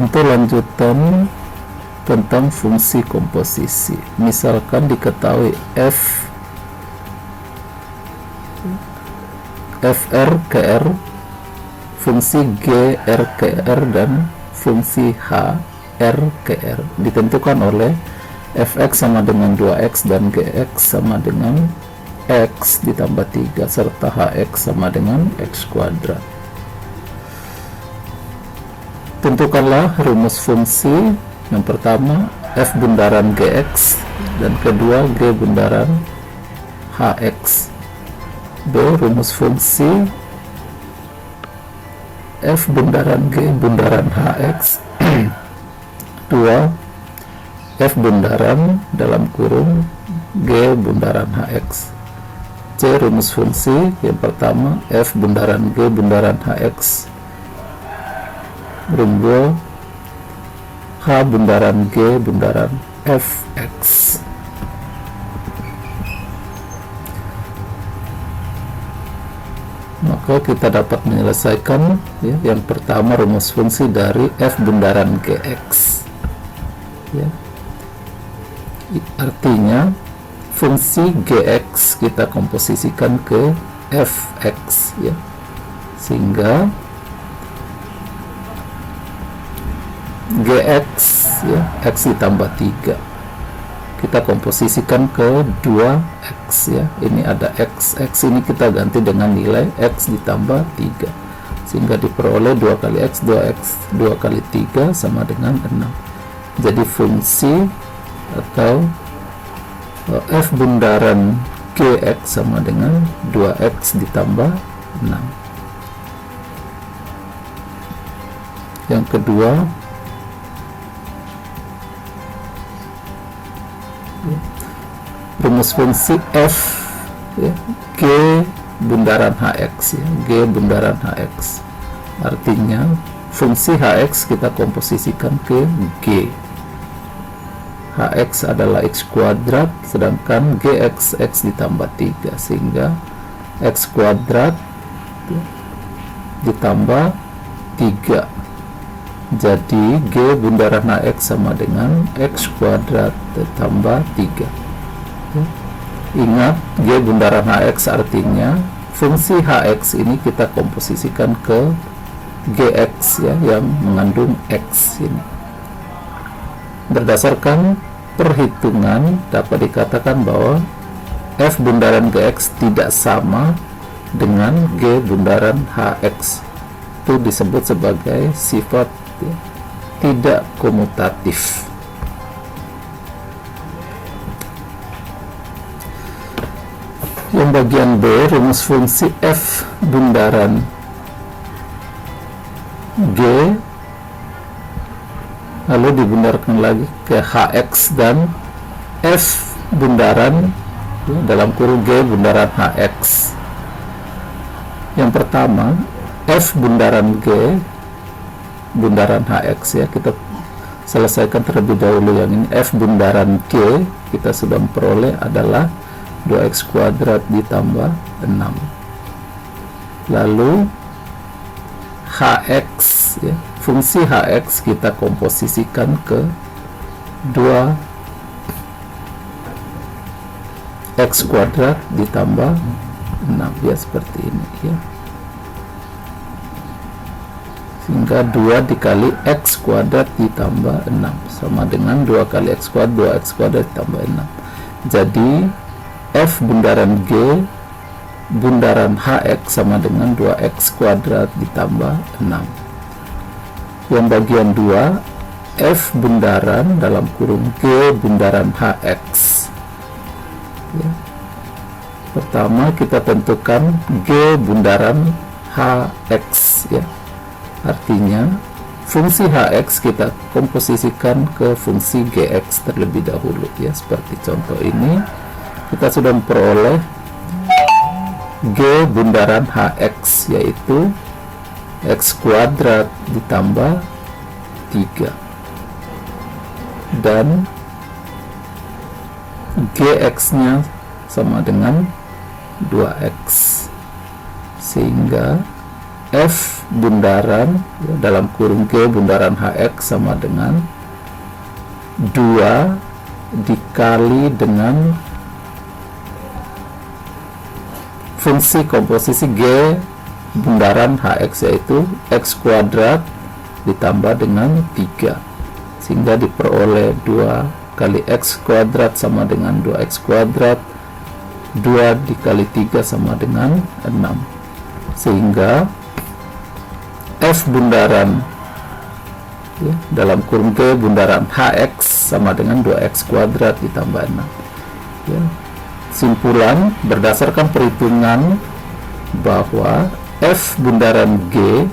Contoh lanjutan tentang fungsi komposisi. Misalkan diketahui fr kr, fungsi g r kr, dan fungsi h r kr ditentukan oleh fx sama dengan 2x dan gx sama dengan x ditambah 3 serta hx sama dengan x kuadrat. Tentukanlah rumus fungsi. Yang pertama f bundaran gx dan kedua g bundaran hx. B. Rumus fungsi f bundaran g bundaran hx 2 f bundaran dalam kurung g bundaran hx. C. Rumus fungsi yang pertama f bundaran g bundaran hx rumbul h bundaran g bundaran fx. Maka kita dapat menyelesaikan ya, yang pertama rumus fungsi dari f bundaran gx ya. Artinya fungsi gx kita komposisikan ke fx ya, sehingga gx ya, x ditambah 3 kita komposisikan ke 2x ya. Ini ada x ini kita ganti dengan nilai x ditambah 3 sehingga diperoleh 2 kali x 2x 2 kali 3 sama dengan 6. Jadi fungsi atau f bundaran gx sama dengan 2x ditambah 6. Yang kedua rumus fungsi f ya, g bundaran hx ya, g bundaran hx. Artinya fungsi hx kita komposisikan ke g. Hx adalah x kuadrat sedangkan gx x ditambah 3 sehingga x kuadrat ya, ditambah 3. Jadi g bundaran hx sama dengan x kuadrat ditambah 3 ya. Ingat g bundaran hx artinya fungsi hx ini kita komposisikan ke gx ya, yang mengandung x ini. Berdasarkan perhitungan dapat dikatakan bahwa f bundaran gx tidak sama dengan g bundaran hx. Itu disebut sebagai sifat ya, tidak komutatif. Yang bagian B, rumus fungsi f bundaran g lalu dibundarkan lagi ke hx dan f bundaran ya, dalam kurung g bundaran hx. Yang pertama f bundaran g bundaran hx ya, kita selesaikan terlebih dahulu yang ini. F bundaran g kita sudah memperoleh adalah 2x kuadrat ditambah 6. Lalu hx ya, fungsi hx kita komposisikan ke 2x kuadrat ditambah 6 ya, seperti ini ya, sehingga 2 dikali x kuadrat ditambah 6 sama dengan 2 kali x kuadrat 2x kuadrat ditambah 6. Jadi f bundaran g bundaran hx sama dengan 2x kuadrat ditambah 6. Yang bagian 2 f bundaran dalam kurung g bundaran hx ya. Pertama kita tentukan g bundaran hx ya, artinya fungsi hx kita komposisikan ke fungsi gx terlebih dahulu ya. Seperti contoh ini kita sudah memperoleh g bundaran hx yaitu x kuadrat ditambah 3 dan gx nya sama dengan 2x sehingga F bundaran ya, dalam kurung G bundaran HX sama dengan 2 dikali dengan fungsi komposisi G bundaran HX, yaitu X kuadrat ditambah dengan 3, sehingga diperoleh 2 kali X kuadrat sama dengan 2X kuadrat, 2 dikali 3 sama dengan 6, sehingga F bundaran ya, dalam kurung G bundaran HX sama dengan 2X kuadrat ditambah 6 ya. Simpulan berdasarkan perhitungan bahwa F bundaran G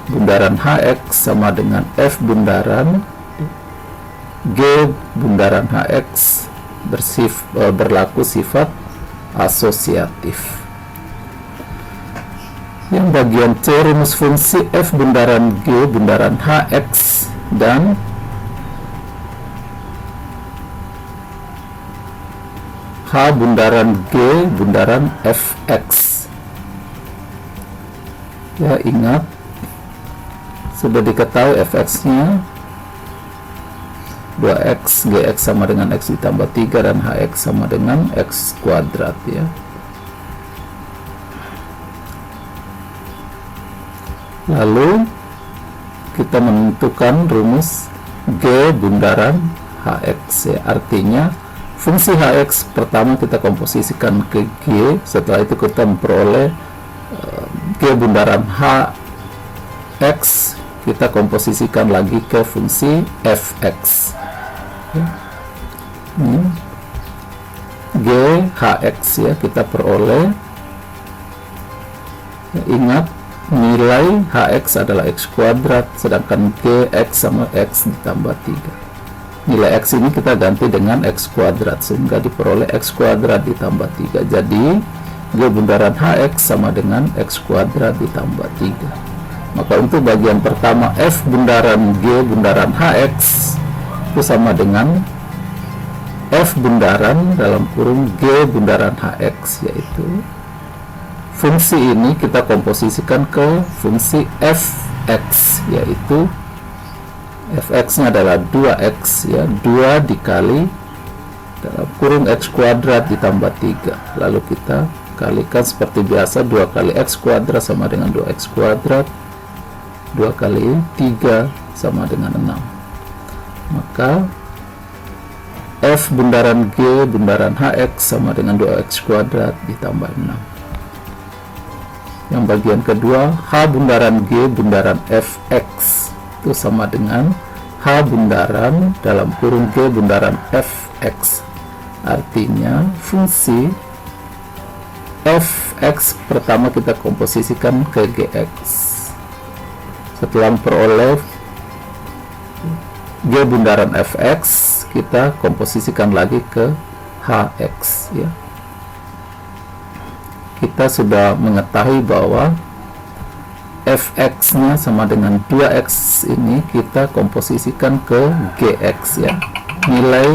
bundaran HX sama dengan F bundaran G bundaran HX berlaku sifat asosiatif. Yang bagian C, rumus fungsi F bundaran G bundaran HX dan H bundaran G bundaran Fx. Ya, ingat sudah diketahui Fx-nya 2x Gx sama dengan X ditambah 3 dan Hx sama dengan X kuadrat ya. Lalu kita menentukan rumus G bundaran Hx ya. Artinya fungsi Hx pertama kita komposisikan ke G, setelah itu kita memperoleh G bundaran Hx, kita komposisikan lagi ke fungsi Fx ya. G Hx ya, kita peroleh ya, ingat nilai Hx adalah X kuadrat, sedangkan Gx sama X ditambah 3. Nilai X ini kita ganti dengan X kuadrat, sehingga diperoleh X kuadrat ditambah 3. Jadi G bundaran Hx sama dengan X kuadrat ditambah 3. Maka untuk bagian pertama F bundaran G bundaran Hx itu sama dengan F bundaran dalam kurung G bundaran Hx, yaitu fungsi ini kita komposisikan ke fungsi Fx, yaitu Fx-nya adalah 2x ya, 2 dikali dalam kurung X kuadrat ditambah 3. Lalu kita kalikan seperti biasa, 2 kali X kuadrat sama dengan 2x kuadrat, 2 kali 3 sama dengan 6. Maka F bundaran G bundaran Hx sama dengan 2x kuadrat ditambah 6. Yang bagian kedua, H bundaran G bundaran Fx itu sama dengan H bundaran dalam kurung G bundaran Fx. Artinya fungsi Fx pertama kita komposisikan ke Gx. Setelah memperoleh G bundaran Fx, kita komposisikan lagi ke Hx ya. Kita sudah mengetahui bahwa Fx-nya sama dengan 2x, ini kita komposisikan ke Gx ya. Nilai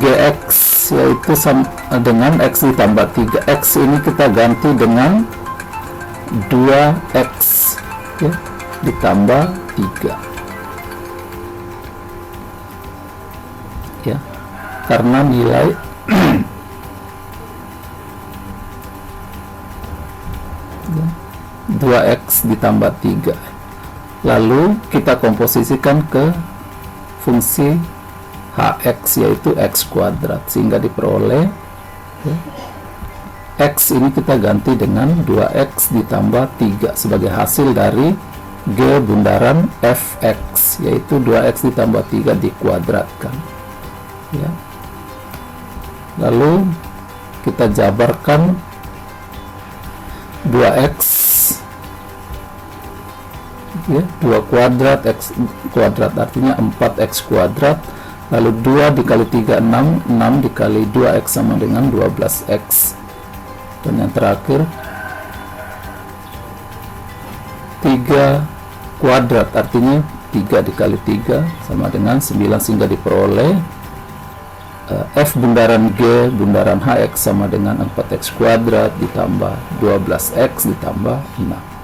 Gx yaitu sama dengan X ditambah 3. X ini kita ganti dengan 2x ya, ditambah 3 ya, karena nilai 2x ditambah 3. Lalu kita komposisikan ke fungsi Hx, yaitu X kuadrat, sehingga diperoleh ya, X ini kita ganti dengan 2x ditambah 3 sebagai hasil dari G bundaran Fx, yaitu 2x ditambah 3 dikuadratkan ya. Lalu kita jabarkan 2x ya, 2 kuadrat X kuadrat artinya 4x kuadrat, lalu 2 dikali 3 6, 6 dikali 2x sama dengan 12x, dan yang terakhir 3 kuadrat artinya 3 dikali 3 sama dengan 9, sehingga diperoleh F bundaran G bundaran HX sama dengan 4x kuadrat ditambah 12x ditambah 6.